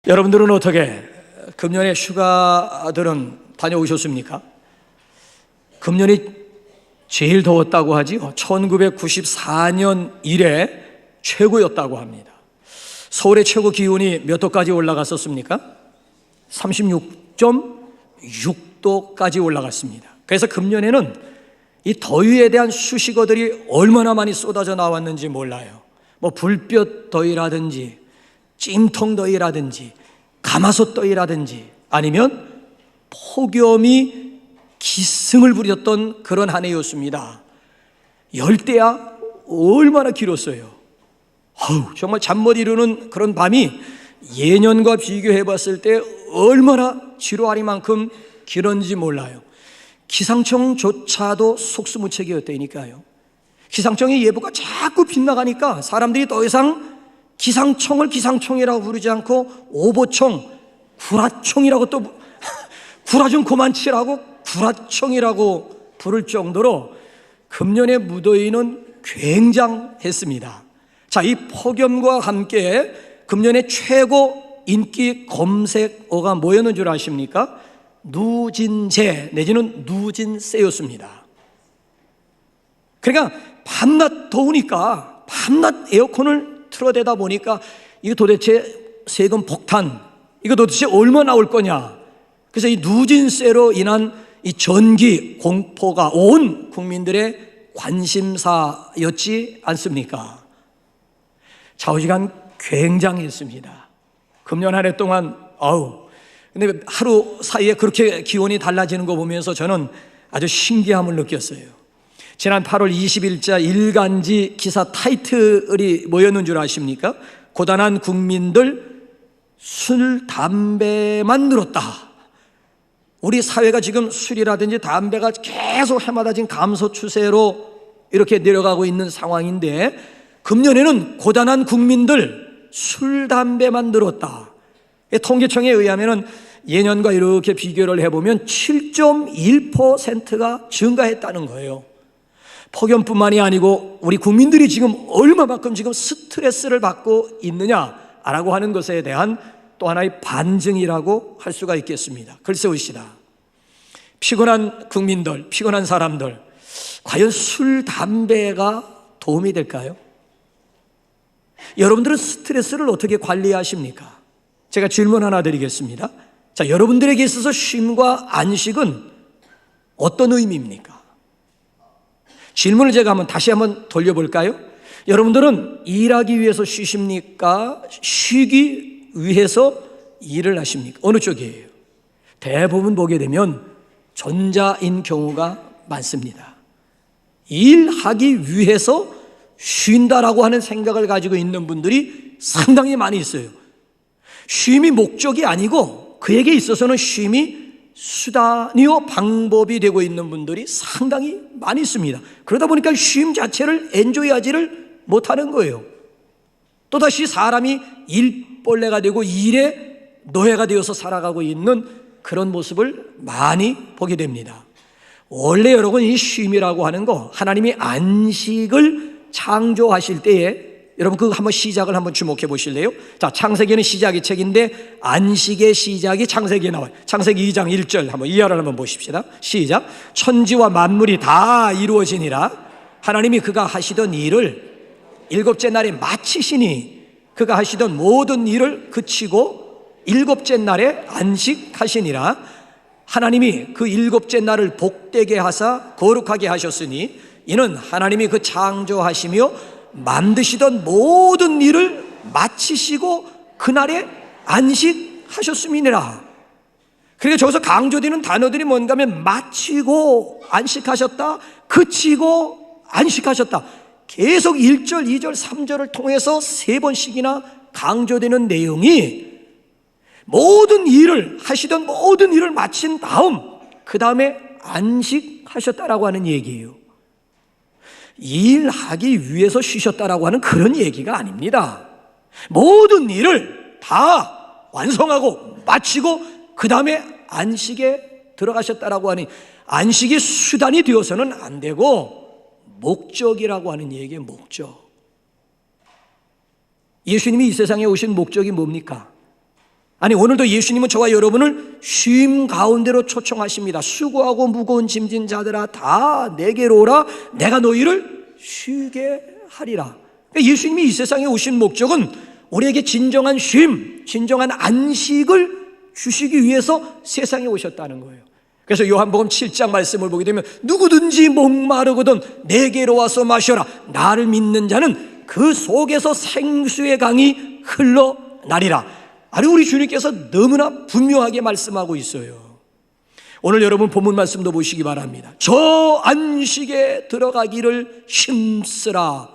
여러분들은 어떻게 금년에 휴가들은 다녀오셨습니까? 금년이 제일 더웠다고 하지요. 1994년 이래 최고였다고 합니다. 서울의 최고 기온이 몇 도까지 올라갔었습니까? 36.6도까지 올라갔습니다. 그래서 금년에는 이 더위에 대한 수식어들이 얼마나 많이 쏟아져 나왔는지 몰라요. 뭐 불볕 더위라든지 찜통 더위라든지 가마솥 더위라든지 아니면 폭염이 기승을 부렸던 그런 한 해였습니다. 열대야 얼마나 길었어요. 정말 잠 못 이루는 그런 밤이 예년과 비교해 봤을 때 얼마나 지루하리만큼 길었는지 몰라요. 기상청조차도 속수무책이었다니까요. 기상청의 예보가 자꾸 빗나가니까 사람들이 더 이상 기상청을 기상청이라고 부르지 않고 오보청, 구라청이라고 또 구라 좀 그만 치라고 구라청이라고 부를 정도로 금년의 무더위는 굉장했습니다. 자, 이 폭염과 함께 금년의 최고 인기 검색어가 뭐였는 줄 아십니까? 누진제 내지는 누진세였습니다. 그러니까 밤낮 더우니까 밤낮 에어컨을 틀어대다 보니까 이거 도대체 세금 폭탄, 이거 도대체 얼마 나올 거냐. 그래서 이 누진세로 인한 이 전기 공포가 온 국민들의 관심사였지 않습니까? 좌우지간 굉장했습니다. 금년 한 해 동안 근데 하루 사이에 그렇게 기온이 달라지는 거 보면서 저는 아주 신기함을 느꼈어요. 지난 8월 20일자 일간지 기사 타이틀이 뭐였는 줄 아십니까? 고단한 국민들 술, 담배만 늘었다. 우리 사회가 지금 술이라든지 담배가 계속 해마다 지금 감소 추세로 이렇게 내려가고 있는 상황인데 금년에는 고단한 국민들 술, 담배만 늘었다. 통계청에 의하면 예년과 이렇게 비교를 해보면 7.1%가 증가했다는 거예요. 폭염뿐만이 아니고 우리 국민들이 지금 얼마만큼 지금 스트레스를 받고 있느냐라고 하는 것에 대한 또 하나의 반증이라고 할 수가 있겠습니다. 글쎄 보시다. 피곤한 국민들, 피곤한 사람들, 과연 술, 담배가 도움이 될까요? 여러분들은 스트레스를 어떻게 관리하십니까? 제가 질문 하나 드리겠습니다. 자, 여러분들에게 있어서 쉼과 안식은 어떤 의미입니까? 질문을 제가 다시 한번 돌려볼까요? 여러분들은 일하기 위해서 쉬십니까? 쉬기 위해서 일을 하십니까? 어느 쪽이에요? 대부분 보게 되면 전자인 경우가 많습니다. 일하기 위해서 쉰다라고 하는 생각을 가지고 있는 분들이 상당히 많이 있어요. 쉼이 목적이 아니고 그에게 있어서는 쉼이 수단이요 방법이 되고 있는 분들이 상당히 많이 있습니다. 그러다 보니까 쉼 자체를 엔조이하지를 못하는 거예요. 또다시 사람이 일벌레가 되고 일의 노예가 되어서 살아가고 있는 그런 모습을 많이 보게 됩니다. 원래 여러분 이 쉼이라고 하는 거 하나님이 안식을 창조하실 때에 여러분 그 한번 시작을 한번 주목해 보실래요? 자, 창세기는 시작의 책인데 안식의 시작이 창세기에 나와요. 창세기 2장 1절 한번 이하를 한번 보십시다. 시작. 천지와 만물이 다 이루어지니라 하나님이 그가 하시던 일을 일곱째 날에 마치시니 그가 하시던 모든 일을 그치고 일곱째 날에 안식하시니라. 하나님이 그 일곱째 날을 복되게 하사 거룩하게 하셨으니 이는 하나님이 그 창조하시며 만드시던 모든 일을 마치시고 그날에 안식하셨음이니라. 그러니까 저기서 강조되는 단어들이 뭔가 하면 마치고 안식하셨다, 그치고 안식하셨다. 계속 1절, 2절, 3절을 통해서 3번씩이나 강조되는 내용이 모든 일을 하시던 모든 일을 마친 다음 그 다음에 안식하셨다라고 하는 얘기예요. 일하기 위해서 쉬셨다라고 하는 그런 얘기가 아닙니다. 모든 일을 다 완성하고 마치고 그 다음에 안식에 들어가셨다라고 하니 안식이 수단이 되어서는 안 되고 목적이라고 하는 얘기의 목적. 예수님이 이 세상에 오신 목적이 뭡니까? 아니, 오늘도 예수님은 저와 여러분을 쉼 가운데로 초청하십니다. 수고하고 무거운 짐진 자들아 다 내게로 오라. 내가 너희를 쉬게 하리라. 그러니까 예수님이 이 세상에 오신 목적은 우리에게 진정한 쉼, 진정한 안식을 주시기 위해서 세상에 오셨다는 거예요. 그래서 요한복음 7장 말씀을 보게 되면 누구든지 목마르거든 내게로 와서 마셔라. 나를 믿는 자는 그 속에서 생수의 강이 흘러나리라. 아니, 우리 주님께서 너무나 분명하게 말씀하고 있어요. 오늘 여러분 본문 말씀도 보시기 바랍니다. 저 안식에 들어가기를 힘쓰라.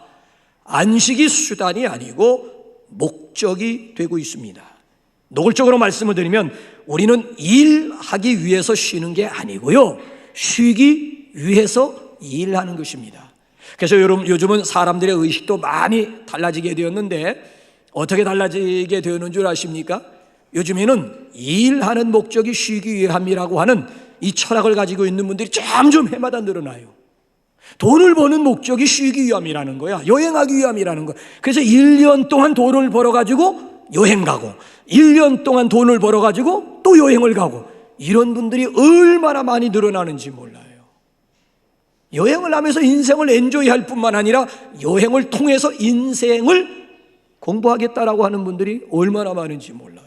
안식이 수단이 아니고 목적이 되고 있습니다. 노골적으로 말씀을 드리면 우리는 일하기 위해서 쉬는 게 아니고요, 쉬기 위해서 일하는 것입니다. 그래서 여러분, 요즘은 사람들의 의식도 많이 달라지게 되었는데 어떻게 달라지게 되었는 줄 아십니까? 요즘에는 일하는 목적이 쉬기 위함이라고 하는 이 철학을 가지고 있는 분들이 점점 해마다 늘어나요. 돈을 버는 목적이 쉬기 위함이라는 거야. 여행하기 위함이라는 거야. 그래서 1년 동안 돈을 벌어가지고 여행 가고 1년 동안 돈을 벌어가지고 또 여행을 가고, 이런 분들이 얼마나 많이 늘어나는지 몰라요. 여행을 하면서 인생을 엔조이할 뿐만 아니라 여행을 통해서 인생을 공부하겠다라고 하는 분들이 얼마나 많은지 몰라요.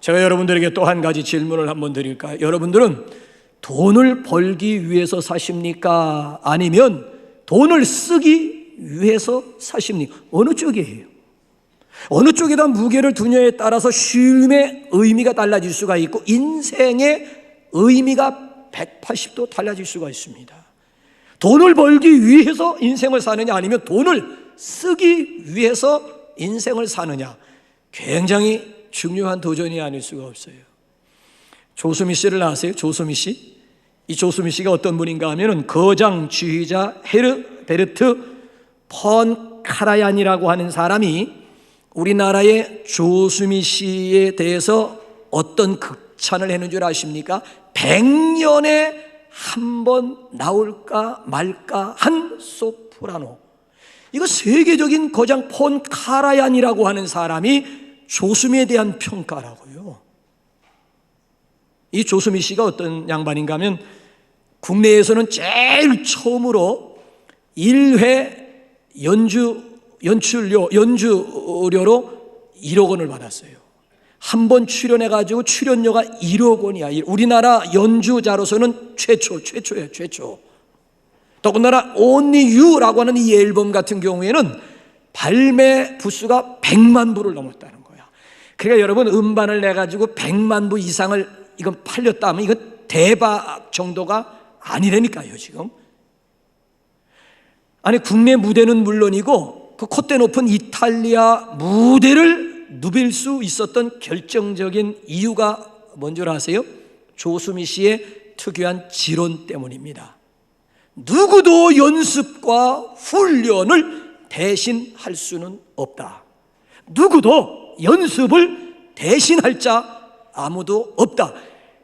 제가 여러분들에게 또 한 가지 질문을 한번 드릴까요? 여러분들은 돈을 벌기 위해서 사십니까? 아니면 돈을 쓰기 위해서 사십니까? 어느 쪽이에요? 어느 쪽에다 무게를 두냐에 따라서 쉼의 의미가 달라질 수가 있고 인생의 의미가 180도 달라질 수가 있습니다. 돈을 벌기 위해서 인생을 사느냐, 아니면 돈을 쓰기 위해서 인생을 사느냐, 굉장히 중요한 도전이 아닐 수가 없어요. 조수미 씨를 아세요? 조수미 씨? 이 조수미 씨가 어떤 분인가 하면은 거장 지휘자 헤르베르트 폰 카라얀이라고 하는 사람이 우리나라의 조수미 씨에 대해서 어떤 극찬을 했는 줄 아십니까? 100년에 한 번 나올까 말까 한 소프라노. 이거 세계적인 거장 폰 카라얀이라고 하는 사람이 조수미에 대한 평가라고요. 이 조수미 씨가 어떤 양반인가 하면 국내에서는 제일 처음으로 1회 연주료로 1억 원을 받았어요. 한 번 출연해가지고 출연료가 1억 원이야. 우리나라 연주자로서는 최초예요, 최초. 더군다나 Only You라고 하는 이 앨범 같은 경우에는 발매 부수가 100만 부를 넘었다는 거야. 그러니까 여러분, 음반을 내가지고 100만 부 이상을 이건 팔렸다 하면 이건 대박 정도가 아니라니까요, 지금. 아니, 국내 무대는 물론이고 그 콧대 높은 이탈리아 무대를 누빌 수 있었던 결정적인 이유가 뭔 줄 아세요? 조수미 씨의 특유한 지론 때문입니다. 누구도 연습과 훈련을 대신할 수는 없다. 누구도 연습을 대신할 자 아무도 없다.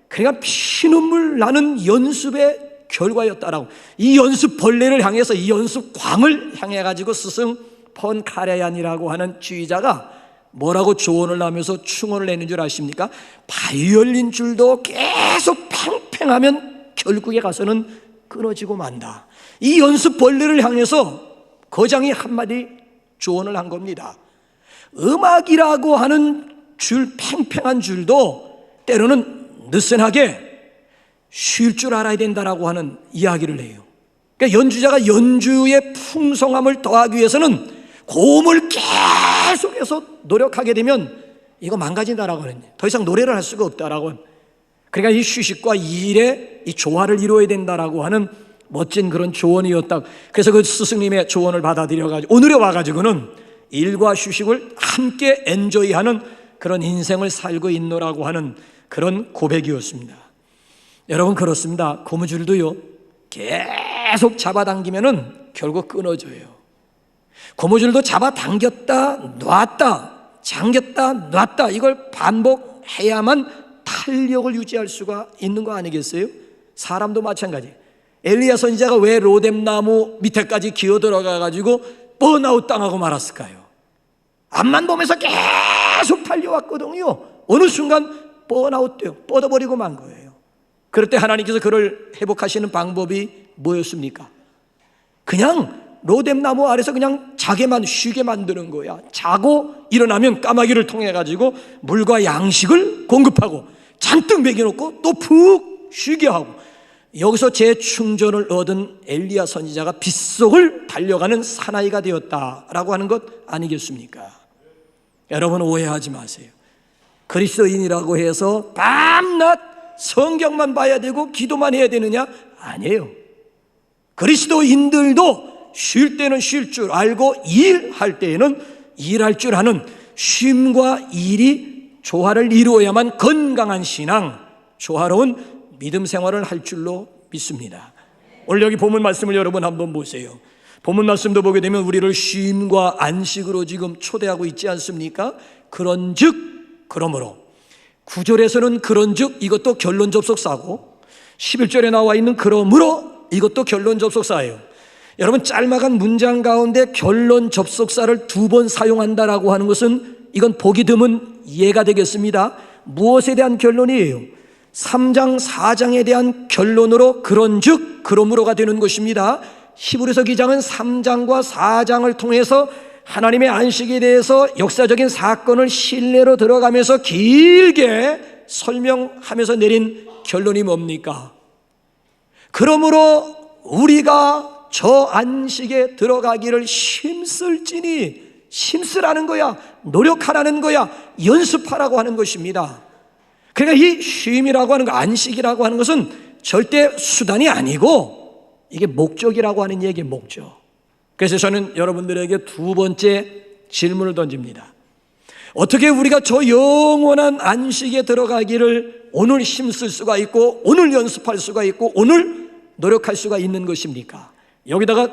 그러니까 피눈물 나는 연습의 결과였다라고. 이 연습 벌레를 향해서, 이 연습 광을 향해 가지고 스승 폰 카라얀이라고 하는 지휘자가 뭐라고 조언을 하면서 충언을 했는 줄 아십니까? 바이올린 줄도 계속 팽팽하면 결국에 가서는 끊어지고 만다. 이 연습 벌레를 향해서 거장이 한마디 조언을 한 겁니다. 음악이라고 하는 줄, 팽팽한 줄도 때로는 느슨하게 쉴 줄 알아야 된다라고 하는 이야기를 해요. 그러니까 연주자가 연주의 풍성함을 더하기 위해서는 고음을 계속해서 노력하게 되면 이거 망가진다라고 하는, 더 이상 노래를 할 수가 없다라고 하는, 그러니까 이 휴식과 일의 이 조화를 이루어야 된다라고 하는 멋진 그런 조언이었다. 그래서 그 스승님의 조언을 받아들여가지고 오늘에 와가지고는 일과 휴식을 함께 엔조이하는 그런 인생을 살고 있노라고 하는 그런 고백이었습니다. 여러분, 그렇습니다. 고무줄도요, 계속 잡아당기면은 결국 끊어져요. 고무줄도 잡아당겼다 놨다 잠겼다 놨다 이걸 반복해야만 탄력을 유지할 수가 있는 거 아니겠어요? 사람도 마찬가지. 엘리야 선지자가 왜 로뎀나무 밑에까지 기어 들어가 가지고 번아웃 당하고 말았을까요? 앞만 보면서 계속 달려왔거든요. 어느 순간 번아웃돼요. 뻗어버리고 만 거예요. 그럴 때 하나님께서 그를 회복하시는 방법이 뭐였습니까? 그냥 로뎀나무 아래서 그냥 자게만 쉬게 만드는 거야. 자고 일어나면 까마귀를 통해 가지고 물과 양식을 공급하고 잔뜩 먹여놓고 또 푹 쉬게 하고, 여기서 재충전을 얻은 엘리야 선지자가 빗속을 달려가는 사나이가 되었다라고 하는 것 아니겠습니까? 여러분 오해하지 마세요. 그리스도인이라고 해서 밤낮 성경만 봐야 되고 기도만 해야 되느냐? 아니에요. 그리스도인들도 쉴 때는 쉴 줄 알고 일할 때에는 일할 줄 아는 쉼과 일이 조화를 이루어야만 건강한 신앙, 조화로운 믿음 생활을 할 줄로 믿습니다. 오늘 여기 본문 말씀을 여러분 한번 보세요. 본문 말씀도 보게 되면 우리를 쉼과 안식으로 지금 초대하고 있지 않습니까? 그런즉, 그러므로. 9절에서는 그런즉 이것도 결론 접속사고, 11절에 나와 있는 그러므로 이것도 결론 접속사예요. 여러분, 짤막한 문장 가운데 결론 접속사를 2번 사용한다라고 하는 것은 이건 보기 드문 이해가 되겠습니다. 무엇에 대한 결론이에요? 3장 4장에 대한 결론으로 그런즉 그러므로가 되는 것입니다. 히브리서 기자는 3장과 4장을 통해서 하나님의 안식에 대해서 역사적인 사건을 신뢰로 들어가면서 길게 설명하면서 내린 결론이 뭡니까? 그러므로 우리가 저 안식에 들어가기를 힘쓸지니, 힘쓰라는 거야, 노력하라는 거야, 연습하라고 하는 것입니다. 그러니까 이 쉼이라고 하는 거, 안식이라고 하는 것은 절대 수단이 아니고 이게 목적이라고 하는 얘기의 목적. 그래서 저는 여러분들에게 2번째 질문을 던집니다. 어떻게 우리가 저 영원한 안식에 들어가기를 오늘 힘쓸 수가 있고 오늘 연습할 수가 있고 오늘 노력할 수가 있는 것입니까? 여기다가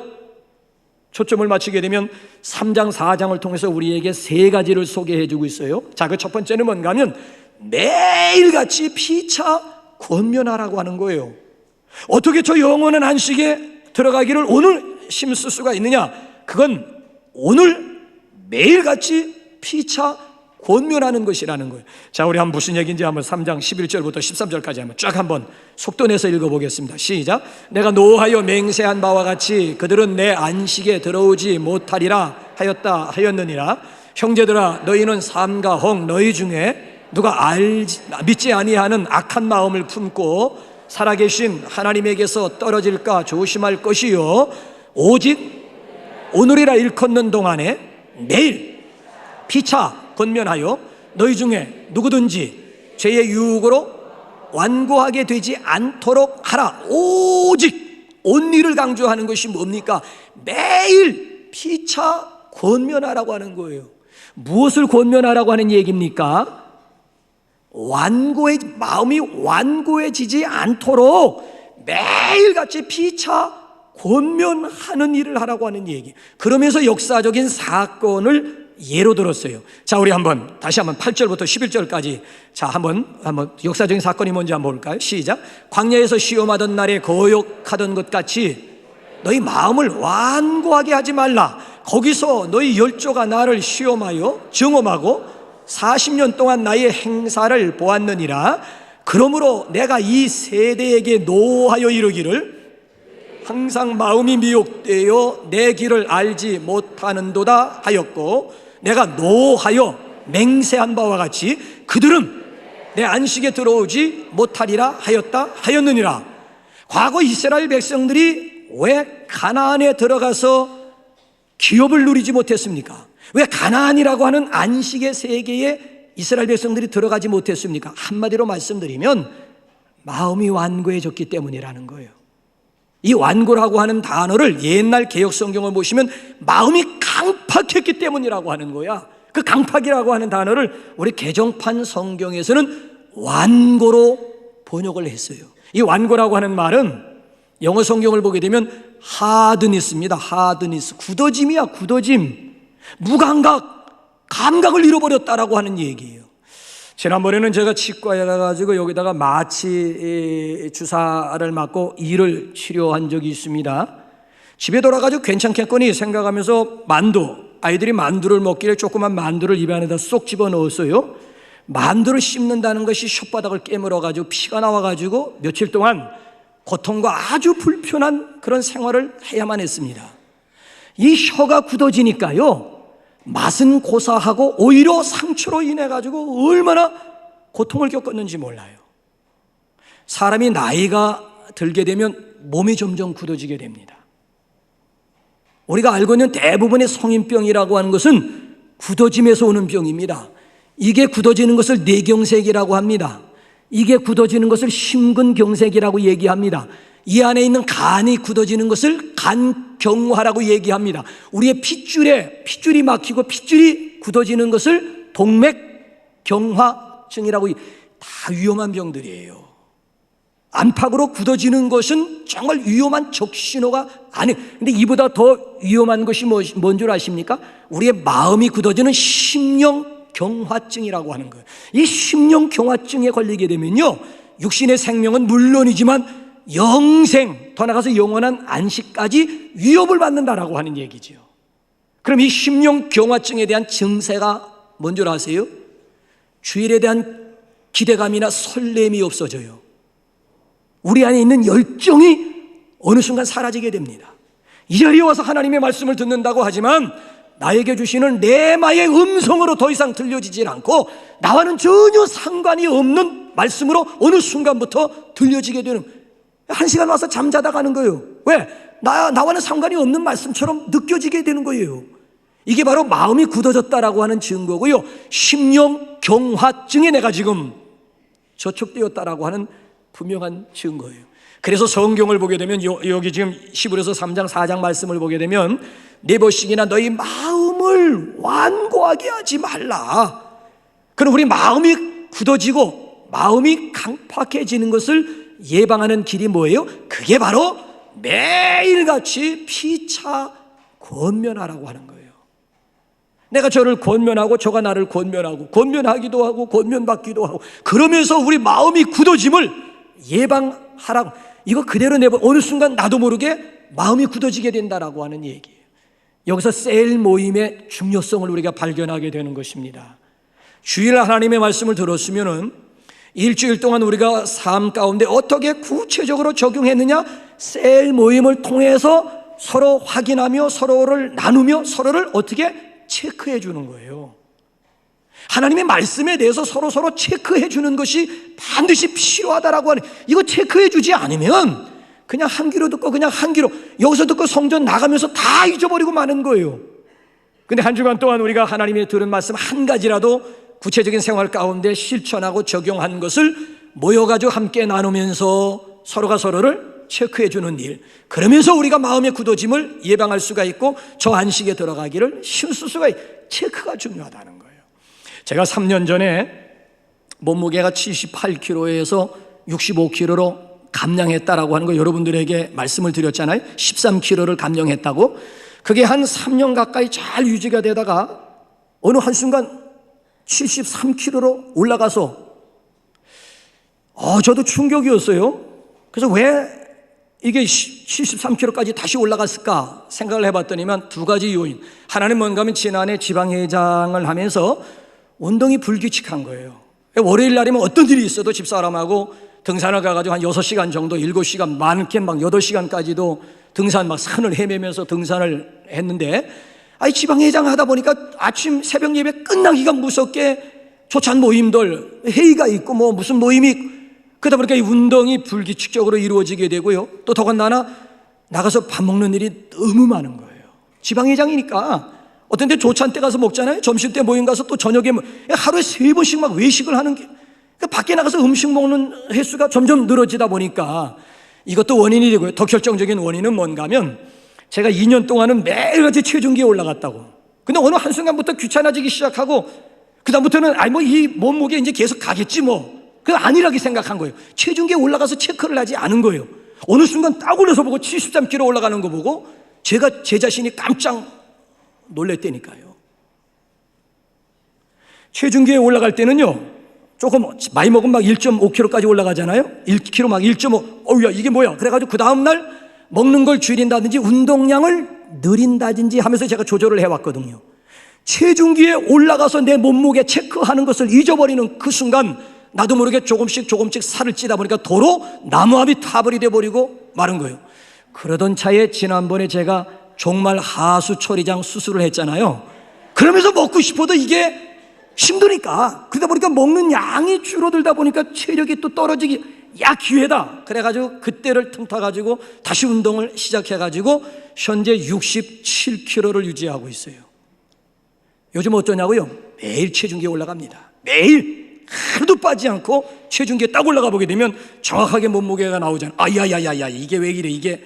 초점을 맞추게 되면 3장 4장을 통해서 우리에게 3가지를 소개해 주고 있어요. 자, 그 첫 번째는 뭔가 하면 매일같이 피차 권면하라고 하는 거예요. 어떻게 저 영원한 안식에 들어가기를 오늘 힘쓸 수가 있느냐? 그건 오늘 매일같이 피차 권면하는 것이라는 거예요. 자, 우리 한번 무슨 얘기인지 한번 3장 11절부터 13절까지 한번 쫙 한번 속도 내서 읽어보겠습니다. 시작. 내가 노하여 맹세한 바와 같이 그들은 내 안식에 들어오지 못하리라 하였느니라. 형제들아, 너희는 삼가 혹 너희 중에 누가 믿지 아니하는 악한 마음을 품고 살아계신 하나님에게서 떨어질까 조심할 것이요, 오직 오늘이라 일컫는 동안에 매일 피차 권면하여 너희 중에 누구든지 죄의 유혹으로 완고하게 되지 않도록 하라. 오직 온리를 강조하는 것이 뭡니까? 매일 피차 권면하라고 하는 거예요. 무엇을 권면하라고 하는 얘기입니까? 마음이 완고해지지 않도록 매일같이 피차 권면하는 일을 하라고 하는 얘기. 그러면서 역사적인 사건을 예로 들었어요. 자, 우리 다시 한번 8절부터 11절까지 자, 한번 역사적인 사건이 뭔지 한번 볼까요? 시작. 광야에서 시험하던 날에 거역하던 것 같이 너희 마음을 완고하게 하지 말라. 거기서 너희 열조가 나를 시험하여 증험하고 40년 동안 나의 행사를 보았느니라. 그러므로 내가 이 세대에게 노하여 이르기를 항상 마음이 미혹되어 내 길을 알지 못하는도다 하였고, 내가 노하여 맹세한 바와 같이 그들은 내 안식에 들어오지 못하리라 하였느니라. 과거 이스라엘 백성들이 왜 가나안에 들어가서 기업을 누리지 못했습니까? 왜 가나안이라고 하는 안식의 세계에 이스라엘 백성들이 들어가지 못했습니까? 한마디로 말씀드리면 마음이 완고해졌기 때문이라는 거예요. 이 완고라고 하는 단어를 옛날 개역 성경을 보시면 마음이 강팍했기 때문이라고 하는 거야. 그 강팍이라고 하는 단어를 우리 개정판 성경에서는 완고로 번역을 했어요. 이 완고라고 하는 말은 영어 성경을 보게 되면 하드니스입니다. 하드니스. 굳어짐이야, 굳어짐. 무감각, 감각을 잃어버렸다라고 하는 얘기예요. 지난번에는 제가 치과에 가가지고 여기다가 마취 주사를 맞고 이를 치료한 적이 있습니다. 집에 돌아가지고 괜찮겠거니 생각하면서 아이들이 만두를 먹기를 조그만 만두를 입 안에다 쏙 집어넣었어요. 만두를 씹는다는 것이 혓바닥을 깨물어가지고 피가 나와가지고 며칠 동안 고통과 아주 불편한 그런 생활을 해야만 했습니다. 이 혀가 굳어지니까요, 맛은 고사하고 오히려 상처로 인해 가지고 얼마나 고통을 겪었는지 몰라요. 사람이 나이가 들게 되면 몸이 점점 굳어지게 됩니다. 우리가 알고 있는 대부분의 성인병이라고 하는 것은 굳어짐에서 오는 병입니다. 이게 굳어지는 것을 뇌경색이라고 합니다. 이게 굳어지는 것을 심근경색이라고 얘기합니다. 이 안에 있는 간이 굳어지는 것을 간경화라고 얘기합니다. 우리의 핏줄이 막히고 핏줄이 굳어지는 것을 동맥경화증이라고, 다 위험한 병들이에요. 안팎으로 굳어지는 것은 정말 위험한 적신호가 아니에요. 근데 이보다 더 위험한 것이 뭔 줄 아십니까? 우리의 마음이 굳어지는 심령경화증이라고 하는 거예요. 이 심령경화증에 걸리게 되면요, 육신의 생명은 물론이지만 영생, 더 나아가서 영원한 안식까지 위협을 받는다라고 하는 얘기죠. 그럼 이 심령경화증에 대한 증세가 뭔 줄 아세요? 주일에 대한 기대감이나 설렘이 없어져요. 우리 안에 있는 열정이 어느 순간 사라지게 됩니다. 이 자리에 와서 하나님의 말씀을 듣는다고 하지만 나에게 주시는 레마의 음성으로 더 이상 들려지질 않고 나와는 전혀 상관이 없는 말씀으로 어느 순간부터 들려지게 되는, 한 시간 와서 잠자다 가는 거예요. 왜? 나와는 상관이 없는 말씀처럼 느껴지게 되는 거예요. 이게 바로 마음이 굳어졌다라고 하는 증거고요, 심령경화증에 내가 지금 저촉되었다라고 하는 분명한 증거예요. 그래서 성경을 보게 되면 여기 지금 히브리서 3장 4장 말씀을 보게 되면 4번씩이나 너희 마음을 완고하게 하지 말라. 그럼 우리 마음이 굳어지고 마음이 강팍해지는 것을 예방하는 길이 뭐예요? 그게 바로 매일같이 피차 권면하라고 하는 거예요. 내가 저를 권면하고 저가 나를 권면하고 권면하기도 하고 권면받기도 하고, 그러면서 우리 마음이 굳어짐을 예방하라고. 이거 그대로 내버려 어느 순간 나도 모르게 마음이 굳어지게 된다라고 하는 얘기예요. 여기서 셀 모임의 중요성을 우리가 발견하게 되는 것입니다. 주일 하나님의 말씀을 들었으면은 일주일 동안 우리가 삶 가운데 어떻게 구체적으로 적용했느냐, 셀 모임을 통해서 서로 확인하며 서로를 나누며 서로를 어떻게 체크해 주는 거예요. 하나님의 말씀에 대해서 서로 체크해 주는 것이 반드시 필요하다라고 하는, 이거 체크해 주지 않으면 그냥 한 귀로 듣고 그냥 한 귀로 여기서 듣고 성전 나가면서 다 잊어버리고 마는 거예요. 근데 한 주간 동안 우리가 하나님의 들은 말씀 한 가지라도 구체적인 생활 가운데 실천하고 적용한 것을 모여가지고 함께 나누면서 서로가 서로를 체크해 주는 일, 그러면서 우리가 마음의 굳어짐을 예방할 수가 있고 저 안식에 들어가기를 힘쓸 수가 있고, 체크가 중요하다는 거예요. 제가 3년 전에 몸무게가 78kg에서 65kg로 감량했다라고 하는 거 여러분들에게 말씀을 드렸잖아요. 13kg를 감량했다고. 그게 한 3년 가까이 잘 유지가 되다가 어느 한순간 73kg로 올라가서 저도 충격이었어요. 그래서 왜 이게 73kg까지 다시 올라갔을까 생각을 해봤더니만 두 가지 요인. 하나는 뭔가 하면 지난해 지방회장을 하면서 운동이 불규칙한 거예요. 월요일 날이면 어떤 일이 있어도 집사람하고 등산을 가가지고 한 6시간 정도, 7시간, 많게는 막 8시간까지도 등산 막 산을 헤매면서 등산을 했는데, 지방회장 하다 보니까 아침 새벽 예배 끝나기가 무섭게 조찬 모임들, 회의가 있고 뭐 무슨 모임이, 그러다 보니까 이 운동이 불규칙적으로 이루어지게 되고요. 또 더군다나 나가서 밥 먹는 일이 너무 많은 거예요. 지방회장이니까 어떤 때 조찬 때 가서 먹잖아요. 점심 때 모임 가서 또 저녁에 하루에 3번씩 막 외식을 하는 게, 밖에 나가서 음식 먹는 횟수가 점점 늘어지다 보니까 이것도 원인이 되고요. 더 결정적인 원인은 뭔가 하면 제가 2년 동안은 매일같이 체중계에 올라갔다고. 근데 어느 한순간부터 귀찮아지기 시작하고 그다음부터는 이 몸무게 이제 계속 가겠지 뭐. 그 안일하게 생각한 거예요. 체중계에 올라가서 체크를 하지 않은 거예요. 어느 순간 딱 올려서 보고 73kg 올라가는 거 보고 제 자신이 깜짝 놀랬다니까요. 체중계에 올라갈 때는요, 조금 많이 먹으면 막 1.5kg까지 올라가잖아요. 1kg 막 1.5, 어우야 이게 뭐야. 그래가지고 그 다음날 먹는 걸 줄인다든지 운동량을 늘린다든지 하면서 제가 조절을 해왔거든요. 체중기에 올라가서 내 몸무게 체크하는 것을 잊어버리는 그 순간 나도 모르게 조금씩 살을 찌다 보니까 도로 나무압이 타버리 돼버리고 마른 거예요. 그러던 차에 지난번에 제가 종말 하수 처리장 수술을 했잖아요. 그러면서 먹고 싶어도 이게 힘드니까, 그러다 보니까 먹는 양이 줄어들다 보니까 체력이 또 떨어지기, 야 기회다 그래가지고 그때를 틈타가지고 다시 운동을 시작해가지고 현재 67kg를 유지하고 있어요. 요즘 어쩌냐고요? 매일 체중계에 올라갑니다. 매일 하루도 빠지지 않고 체중계에 딱 올라가 보게 되면 정확하게 몸무게가 나오잖아요. 아야야야야 이게 왜 이래, 이게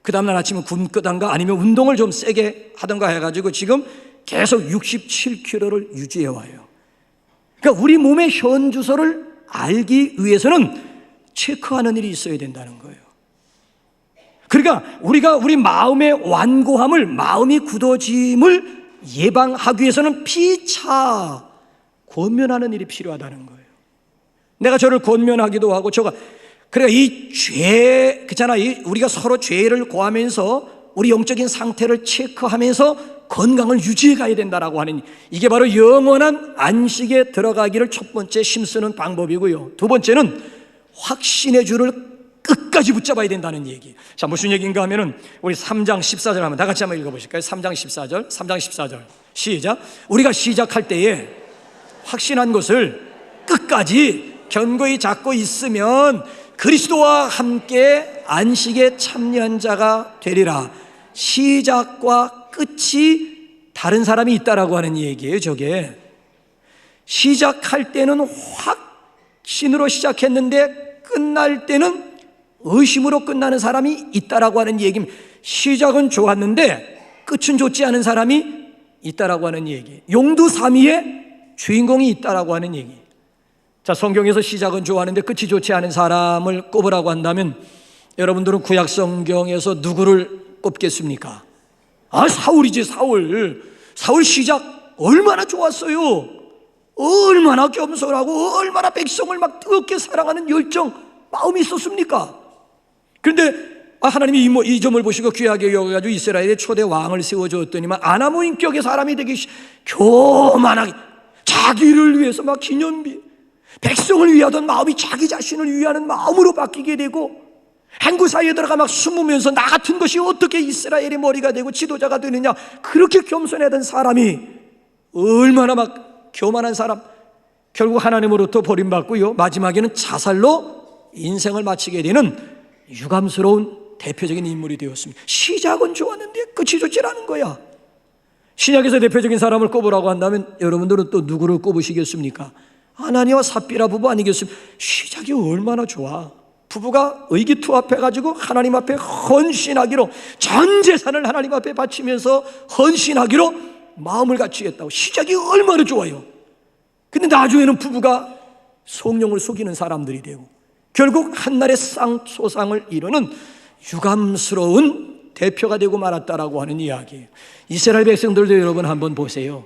그 다음날 아침에 굶거든가 아니면 운동을 좀 세게 하던가 해가지고 지금 계속 67kg를 유지해 와요. 그러니까 우리 몸의 현 주소를 알기 위해서는 체크하는 일이 있어야 된다는 거예요. 그러니까 우리가 우리 마음의 완고함을, 마음이 굳어짐을 예방하기 위해서는 피차 권면하는 일이 필요하다는 거예요. 내가 저를 권면하기도 하고 그러니까 이 죄, 그렇잖아. 우리가 서로 죄를 고하면서 우리 영적인 상태를 체크하면서 건강을 유지해 가야 된다라고 하는, 이게 바로 영원한 안식에 들어가기를 첫 번째 힘쓰는 방법이고요. 두 번째는 확신의 줄을 끝까지 붙잡아야 된다는 얘기. 자, 무슨 얘기인가 하면은 우리 3장 14절 한번 다 같이 한번 읽어보실까요? 3장 14절 시작. 우리가 시작할 때에 확신한 것을 끝까지 견고히 잡고 있으면 그리스도와 함께 안식에 참여한 자가 되리라. 시작과 끝이 다른 사람이 있다라고 하는 얘기예요. 저게 시작할 때는 확신으로 시작했는데 끝날 때는 의심으로 끝나는 사람이 있다라고 하는 얘기입니다. 시작은 좋았는데 끝은 좋지 않은 사람이 있다라고 하는 얘기. 용두삼위의 주인공이 있다라고 하는 얘기. 자, 성경에서 시작은 좋았는데 끝이 좋지 않은 사람을 꼽으라고 한다면 여러분들은 구약 성경에서 누구를 꼽겠습니까? 사울이지. 사울 시작 얼마나 좋았어요. 얼마나 겸손하고 얼마나 백성을 막 뜨겁게 사랑하는 열정, 마음이 있었습니까? 그런데 하나님이 이 점을 보시고 귀하게 여겨가지고 이스라엘의 초대 왕을 세워주었더니만 아나무인격의 사람이 되기 교만하게 자기를 위해서 막 기념비, 백성을 위하던 마음이 자기 자신을 위하는 마음으로 바뀌게 되고, 행구 사이에 들어가 막 숨으면서 나 같은 것이 어떻게 이스라엘의 머리가 되고 지도자가 되느냐, 그렇게 겸손하던 사람이 얼마나 막 교만한 사람, 결국 하나님으로부터 버림받고요, 마지막에는 자살로 인생을 마치게 되는 유감스러운 대표적인 인물이 되었습니다. 시작은 좋았는데 끝이 좋지 않은 거야. 신약에서 대표적인 사람을 꼽으라고 한다면 여러분들은 또 누구를 꼽으시겠습니까? 아나니와 삽비라 부부 아니겠습니까? 시작이 얼마나 좋아. 부부가 의기투합해가지고 하나님 앞에 헌신하기로, 전 재산을 하나님 앞에 바치면서 헌신하기로 마음을 같이 했다고. 시작이 얼마나 좋아요. 근데 나중에는 부부가 성령을 속이는 사람들이 되고 결국 한날의 소상을 이루는 유감스러운 대표가 되고 말았다라고 하는 이야기예요. 이스라엘 백성들도 여러분 한번 보세요.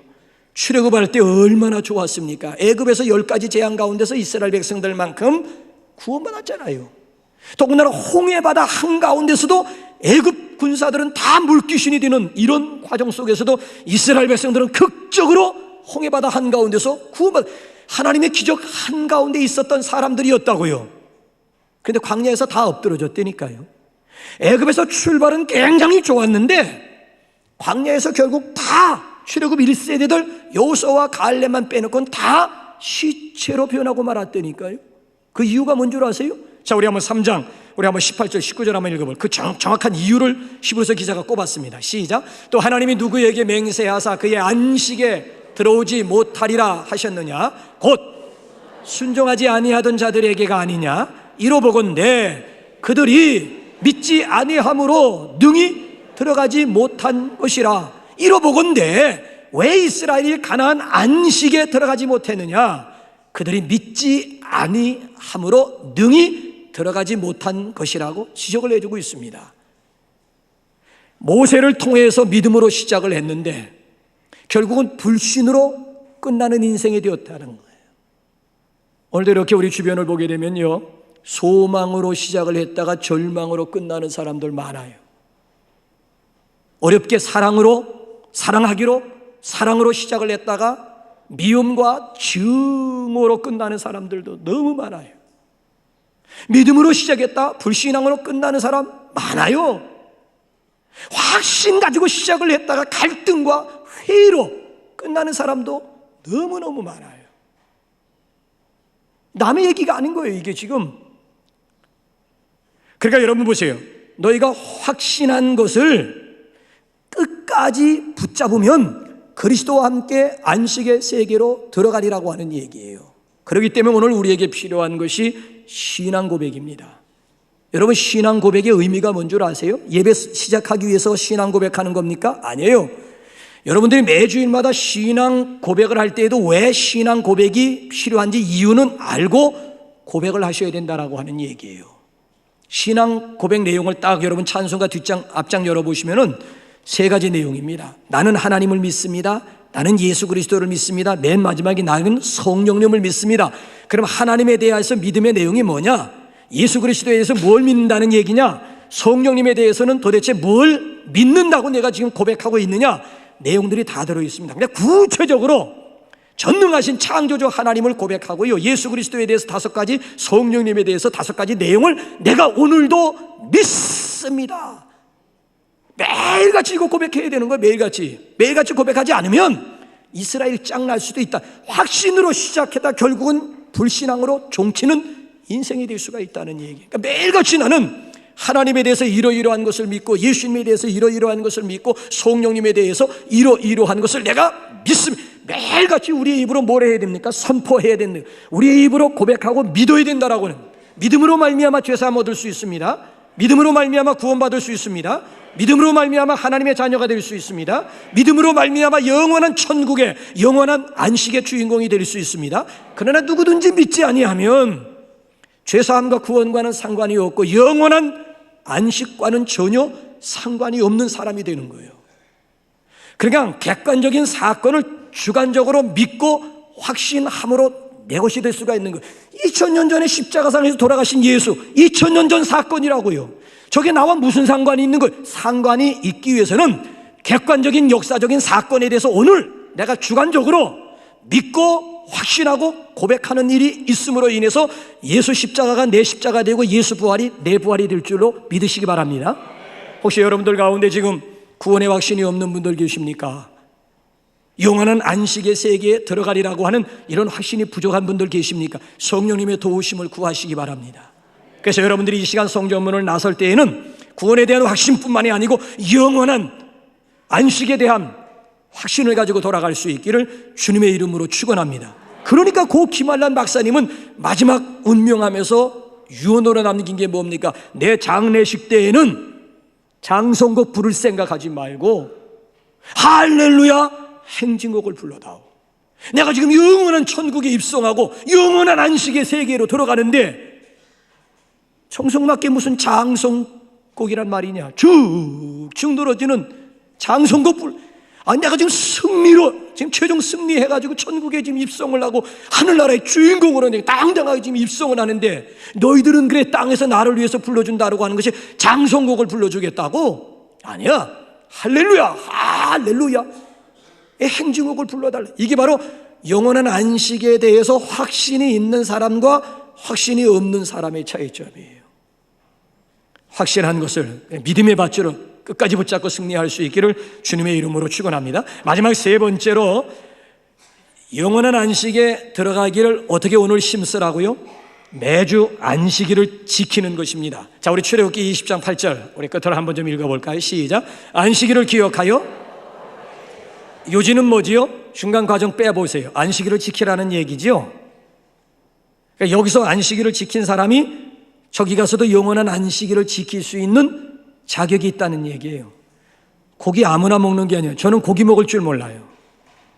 출애굽할 때 얼마나 좋았습니까? 애굽에서 10가지 재앙 가운데서 이스라엘 백성들만큼 구원받았잖아요. 더군다나 홍해바다 한가운데서도 애굽 군사들은 다 물귀신이 되는 이런 과정 속에서도 이스라엘 백성들은 극적으로 홍해바다 한가운데서 하나님의 기적 한가운데 있었던 사람들이었다고요. 근데 광야에서 다 엎드러졌다니까요. 애굽에서 출발은 굉장히 좋았는데 광야에서 결국 다 출애굽 1세대들 여호수아와 갈렙만 빼놓고는 다 시체로 변하고 말았다니까요. 그 이유가 뭔 줄 아세요? 자, 우리 한번 3장, 우리 한번 18절, 19절 한번 읽어볼. 그 정확한 이유를 히브리서 기자가 꼽았습니다. 시작. 또 하나님이 누구에게 맹세하사 그의 안식에 들어오지 못하리라 하셨느냐? 곧 순종하지 아니하던 자들에게가 아니냐? 이로보건대 그들이 믿지 아니함으로 능히 들어가지 못한 것이라. 이로보건대 왜 이스라엘이 가나안 안식에 들어가지 못했느냐? 그들이 믿지 아니함으로 능히 들어가지 못한 것이라고 지적을 해주고 있습니다. 모세를 통해서 믿음으로 시작을 했는데 결국은 불신으로 끝나는 인생이 되었다는 거예요. 오늘도 이렇게 우리 주변을 보게 되면요, 소망으로 시작을 했다가 절망으로 끝나는 사람들 많아요. 어렵게 사랑하기로 사랑으로 시작을 했다가 미움과 증오로 끝나는 사람들도 너무 많아요. 믿음으로 시작했다 불신앙으로 끝나는 사람 많아요. 확신 가지고 시작을 했다가 갈등과 회의로 끝나는 사람도 너무너무 많아요. 남의 얘기가 아닌 거예요, 이게 지금. 그러니까 여러분 보세요. 너희가 확신한 것을 끝까지 붙잡으면 그리스도와 함께 안식의 세계로 들어가리라고 하는 얘기예요. 그렇기 때문에 오늘 우리에게 필요한 것이 신앙 고백입니다. 여러분, 신앙 고백의 의미가 뭔 줄 아세요? 예배 시작하기 위해서 신앙 고백하는 겁니까? 아니에요. 여러분들이 매주일마다 신앙 고백을 할 때에도 왜 신앙 고백이 필요한지 이유는 알고 고백을 하셔야 된다라고 하는 얘기예요. 신앙 고백 내용을 딱 여러분 찬송가 뒷장 앞장 열어보시면은 세 가지 내용입니다. 나는 하나님을 믿습니다. 나는 예수 그리스도를 믿습니다. 맨 마지막에 나는 성령님을 믿습니다. 그럼 하나님에 대해서 믿음의 내용이 뭐냐? 예수 그리스도에 대해서 뭘 믿는다는 얘기냐? 성령님에 대해서는 도대체 뭘 믿는다고 내가 지금 고백하고 있느냐? 내용들이 다 들어있습니다. 그냥 구체적으로 전능하신 창조주 하나님을 고백하고요, 예수 그리스도에 대해서 5가지, 성령님에 대해서 5가지 내용을 내가 오늘도 믿습니다. 매일같이 이거 고백해야 되는 거예요. 매일같이 고백하지 않으면 이스라엘 짱날 수도 있다. 확신으로 시작했다 결국은 불신앙으로 종치는 인생이 될 수가 있다는 얘기. 그러니까 매일같이 나는 하나님에 대해서 이러이러한 것을 믿고, 예수님에 대해서 이러이러한 것을 믿고, 성령님에 대해서 이러이러한 것을 내가 믿습니다. 매일같이 우리의 입으로 뭘 해야 됩니까? 선포해야 됩니다. 우리의 입으로 고백하고 믿어야 된다라고는. 믿음으로 말미암아 죄사함 얻을 수 있습니다. 믿음으로 말미암아 구원받을 수 있습니다. 믿음으로 말미암아 하나님의 자녀가 될 수 있습니다. 믿음으로 말미암아 영원한 천국의 영원한 안식의 주인공이 될 수 있습니다. 그러나 누구든지 믿지 아니하면 죄사함과 구원과는 상관이 없고 영원한 안식과는 전혀 상관이 없는 사람이 되는 거예요. 그러니까 객관적인 사건을 주관적으로 믿고 확신함으로 내 것이 될 수가 있는 거예요. 2000년 전에 십자가상에서 돌아가신 예수, 2000년 전 사건이라고요. 저게 나와 무슨 상관이 있는 거예요? 상관이 있기 위해서는 객관적인 역사적인 사건에 대해서 오늘 내가 주관적으로 믿고 확신하고 고백하는 일이 있음으로 인해서 예수 십자가가 내 십자가 되고 예수 부활이 내 부활이 될 줄로 믿으시기 바랍니다. 혹시 여러분들 가운데 지금 구원의 확신이 없는 분들 계십니까? 영원한 안식의 세계에 들어가리라고 하는 이런 확신이 부족한 분들 계십니까? 성령님의 도우심을 구하시기 바랍니다. 그래서 여러분들이 이 시간 성전문을 나설 때에는 구원에 대한 확신뿐만이 아니고 영원한 안식에 대한 확신을 가지고 돌아갈 수 있기를 주님의 이름으로 축원합니다. 그러니까 고 김한란 박사님은 마지막 운명하면서 유언으로 남긴 게 뭡니까? 내 장례식 때에는 장성곡 부를 생각하지 말고 할렐루야 행진곡을 불러다오. 내가 지금 영원한 천국에 입성하고 영원한 안식의 세계로 들어가는데 청성맞게 무슨 장성곡이란 말이냐? 쭉쭉 늘어지는 장성곡 내가 지금 승리로 지금 최종 승리해가지고 천국에 지금 입성을 하고 하늘나라의 주인공으로 당당하게 지금 입성을 하는데 너희들은 그래 땅에서 나를 위해서 불러준다고 하는 것이 장성곡을 불러주겠다고? 아니야. 할렐루야 할렐루야 행진곡을 불러달라. 이게 바로 영원한 안식에 대해서 확신이 있는 사람과 확신이 없는 사람의 차이점이에요. 확신한 것을 믿음의 밭으로 끝까지 붙잡고 승리할 수 있기를 주님의 이름으로 축원합니다. 마지막 세 번째로 영원한 안식에 들어가기를 어떻게 오늘 힘쓰라고요? 매주 안식일을 지키는 것입니다. 자, 우리 출애굽기 20장 8절 우리 끝으로 한번 좀 읽어볼까요? 시작. 안식일을 기억하여 요지는 뭐지요? 중간 과정 빼보세요. 안식일을 지키라는 얘기죠. 그러니까 여기서 안식일을 지킨 사람이 저기 가서도 영원한 안식일을 지킬 수 있는 자격이 있다는 얘기예요. 고기 아무나 먹는 게 아니에요. 저는 고기 먹을 줄 몰라요.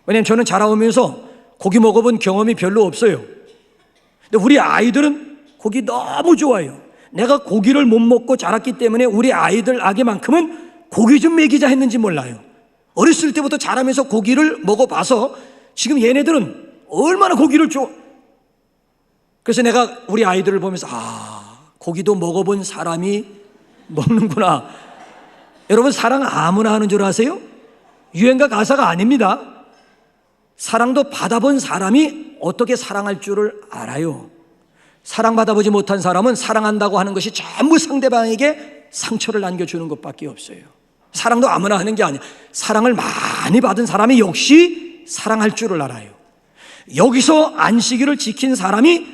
왜냐하면 저는 자라오면서 고기 먹어본 경험이 별로 없어요. 근데 우리 아이들은 고기 너무 좋아해요. 내가 고기를 못 먹고 자랐기 때문에 우리 아이들에게만큼은 고기 좀 먹이자 했는지 몰라요. 어렸을 때부터 자라면서 고기를 먹어봐서 지금 얘네들은 얼마나 고기를 그래서 내가 우리 아이들을 보면서 고기도 먹어본 사람이 먹는구나. 여러분 사랑 아무나 하는 줄 아세요? 유행가 가사가 아닙니다. 사랑도 받아본 사람이 어떻게 사랑할 줄을 알아요. 사랑받아보지 못한 사람은 사랑한다고 하는 것이 전부 상대방에게 상처를 남겨주는 것밖에 없어요. 사랑도 아무나 하는 게 아니야. 사랑을 많이 받은 사람이 역시 사랑할 줄을 알아요. 여기서 안식일을 지킨 사람이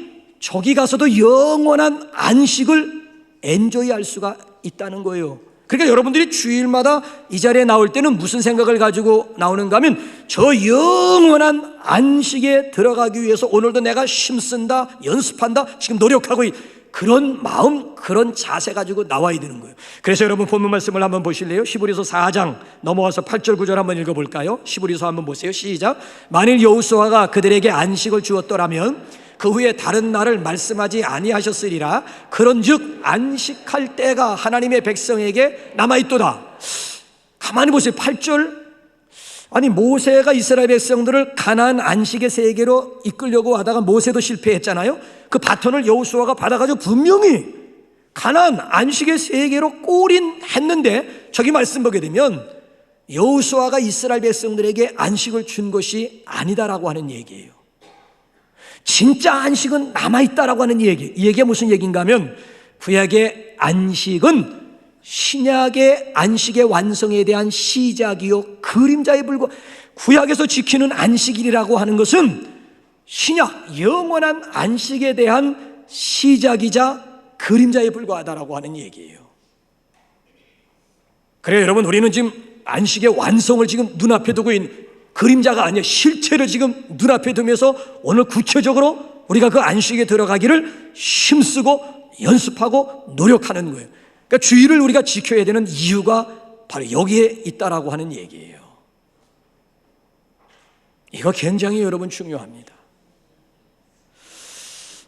저기 가서도 영원한 안식을 엔조이할 수가 있다는 거예요. 그러니까 여러분들이 주일마다 이 자리에 나올 때는 무슨 생각을 가지고 나오는가 하면 저 영원한 안식에 들어가기 위해서 오늘도 내가 힘쓴다, 연습한다, 지금 노력하고 그런 마음, 그런 자세 가지고 나와야 되는 거예요. 그래서 여러분 본문 말씀을 한번 보실래요? 히브리서 4장 넘어와서 8절 9절 한번 읽어볼까요? 히브리서 한번 보세요. 시작. 만일 여호수아가 그들에게 안식을 주었더라면 그 후에 다른 날을 말씀하지 아니하셨으리라. 그런즉 안식할 때가 하나님의 백성에게 남아있도다. 가만히 보세요. 8절. 아니 모세가 이스라엘 백성들을 가나안 안식의 세계로 이끌려고 하다가 모세도 실패했잖아요. 그 바톤을 여호수아가 받아가지고 분명히 가나안 안식의 세계로 꼬린했는데 저기 말씀 보게 되면 여호수아가 이스라엘 백성들에게 안식을 준 것이 아니다라고 하는 얘기예요. 진짜 안식은 남아있다라고 하는 얘기. 이 얘기가 무슨 얘기인가 하면 구약의 안식은 신약의 안식의 완성에 대한 시작이요 그림자에 불과. 구약에서 지키는 안식일이라고 하는 것은 신약 영원한 안식에 대한 시작이자 그림자에 불과하다라고 하는 얘기예요. 그래요 여러분, 우리는 지금 안식의 완성을 지금 눈앞에 두고 있는 그림자가 아니에요. 실체를 지금 눈앞에 두면서 오늘 구체적으로 우리가 그 안식에 들어가기를 힘쓰고 연습하고 노력하는 거예요. 그러니까 주일을 우리가 지켜야 되는 이유가 바로 여기에 있다라고 하는 얘기예요. 이거 굉장히 여러분 중요합니다.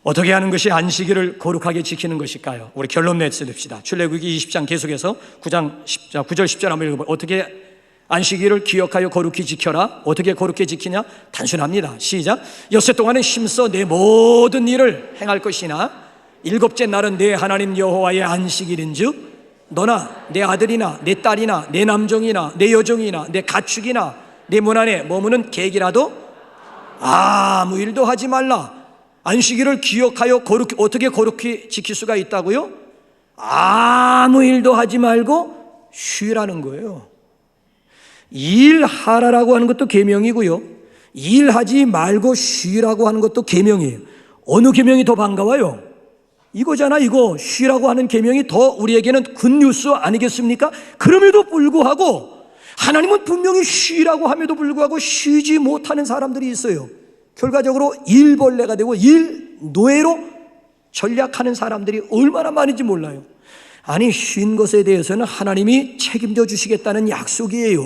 어떻게 하는 것이 안식일을 거룩하게 지키는 것일까요? 우리 결론 내봅시다. 출애굽기 20장 계속해서 9절 10절 한번 읽어보세요. 어떻게 안식일을 기억하여 거룩히 지켜라. 어떻게 거룩히 지키냐? 단순합니다. 시작. 엿새 동안은 힘써 내 모든 일을 행할 것이나 일곱째 날은 내 하나님 여호와의 안식일인즉 너나 내 아들이나 내 딸이나 내 남종이나 내 여종이나 내 가축이나 내 문 안에 머무는 객이라도 아무 일도 하지 말라. 안식일을 기억하여 거룩히, 어떻게 거룩히 지킬 수가 있다고요? 아무 일도 하지 말고 쉬라는 거예요. 일하라라고 하는 것도 계명이고요, 일하지 말고 쉬라고 하는 것도 계명이에요. 어느 계명이 더 반가워요? 이거잖아. 이거 쉬라고 하는 계명이 더 우리에게는 굿뉴스 아니겠습니까? 그럼에도 불구하고 하나님은 분명히 쉬라고 함에도 불구하고 쉬지 못하는 사람들이 있어요. 결과적으로 일벌레가 되고 일노예로 전략하는 사람들이 얼마나 많은지 몰라요. 아니 쉰 것에 대해서는 하나님이 책임져 주시겠다는 약속이에요.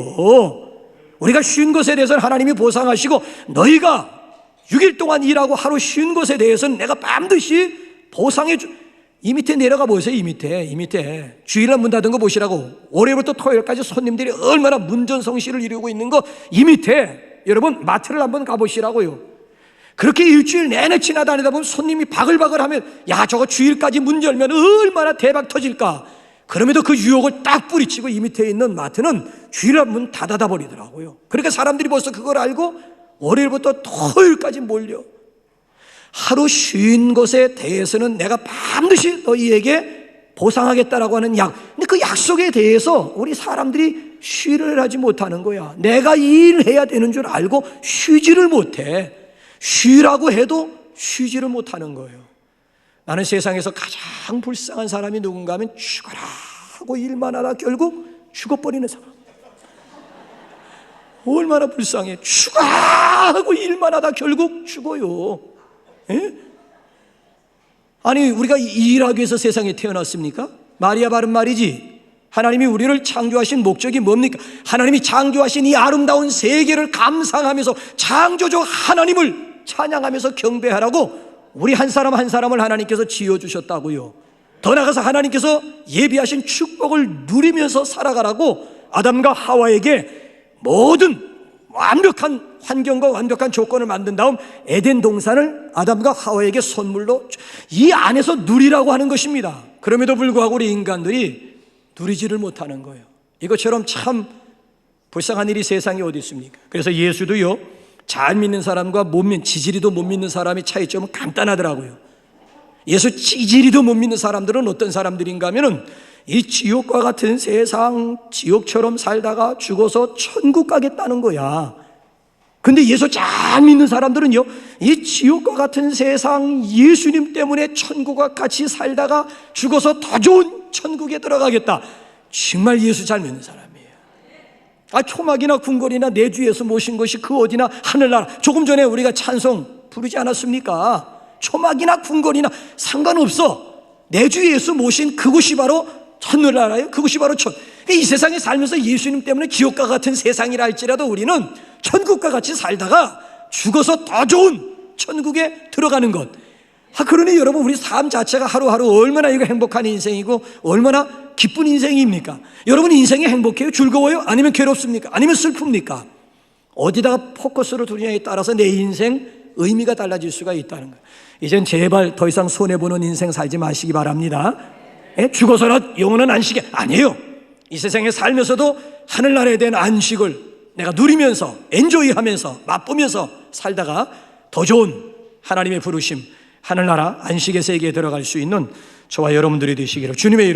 우리가 쉰 것에 대해서는 하나님이 보상하시고 너희가 6일 동안 일하고 하루 쉰 것에 대해서는 내가 반드시 보상해 주. 이 밑에 내려가 보세요. 이 밑에 주일날 문 닫은 거 보시라고. 월요일부터 토요일까지 손님들이 얼마나 문전성시를 이루고 있는 거 이 밑에 여러분 마트를 한번 가보시라고요. 그렇게 일주일 내내 지나다니다 보면 손님이 바글바글 하면 야 저거 주일까지 문 열면 얼마나 대박 터질까. 그럼에도 그 유혹을 딱 뿌리치고 이 밑에 있는 마트는 주일날 문 닫아 버리더라고요. 그러니까 사람들이 벌써 그걸 알고 월요일부터 토요일까지 몰려. 하루 쉰 것에 대해서는 내가 반드시 너희에게 보상하겠다라고 하는 근데 그 약속에 대해서 우리 사람들이 쉬를 하지 못하는 거야. 내가 일해야 되는 줄 알고 쉬지를 못해. 쉬라고 해도 쉬지를 못하는 거예요. 나는 세상에서 가장 불쌍한 사람이 누군가 하면 죽어라 하고 일만 하다 결국 죽어버리는 사람. 얼마나 불쌍해. 죽어라 하고 일만 하다 결국 죽어요. 에? 아니 우리가 일하기 위해서 세상에 태어났습니까? 말이야 바른 말이지. 하나님이 우리를 창조하신 목적이 뭡니까? 하나님이 창조하신 이 아름다운 세계를 감상하면서 창조주 하나님을 찬양하면서 경배하라고 우리 한 사람 한 사람을 하나님께서 지어주셨다고요. 더 나아가서 하나님께서 예비하신 축복을 누리면서 살아가라고 아담과 하와에게 모든 완벽한 환경과 완벽한 조건을 만든 다음 에덴 동산을 아담과 하와에게 선물로 이 안에서 누리라고 하는 것입니다. 그럼에도 불구하고 우리 인간들이 누리지를 못하는 거예요. 이것처럼 참 불쌍한 일이 세상에 어디 있습니까? 그래서 예수도요 잘 믿는 사람과 지지리도 못 믿는 사람의 차이점은 간단하더라고요. 예수 지지리도 못 믿는 사람들은 어떤 사람들인가 하면은 이 지옥과 같은 세상, 지옥처럼 살다가 죽어서 천국 가겠다는 거야. 근데 예수 잘 믿는 사람들은요, 이 지옥과 같은 세상, 예수님 때문에 천국과 같이 살다가 죽어서 더 좋은 천국에 들어가겠다. 정말 예수 잘 믿는 사람이에요. 초막이나 궁궐이나 내 주 예수 모신 것이 그 어디나 하늘나라. 조금 전에 우리가 찬송 부르지 않았습니까? 초막이나 궁궐이나 상관없어. 내 주 예수 모신 그곳이 바로 하늘나라예요. 그것이 바로 이 세상에 살면서 예수님 때문에 지옥과 같은 세상이라 할지라도 우리는 천국과 같이 살다가 죽어서 더 좋은 천국에 들어가는 것. 그러니 여러분, 우리 삶 자체가 하루하루 얼마나 이거 행복한 인생이고 얼마나 기쁜 인생입니까? 여러분 인생이 행복해요? 즐거워요? 아니면 괴롭습니까? 아니면 슬픕니까? 어디다가 포커스를 두느냐에 따라서 내 인생 의미가 달라질 수가 있다는 거예요. 이젠 제발 더 이상 손해보는 인생 살지 마시기 바랍니다. 죽어서나 영원한 안식이 아니에요. 이 세상에 살면서도 하늘나라에 대한 안식을 내가 누리면서 엔조이하면서 맛보면서 살다가 더 좋은 하나님의 부르심, 하늘나라 안식의 세계에 들어갈 수 있는 저와 여러분들이 되시기를 주님의 이름으로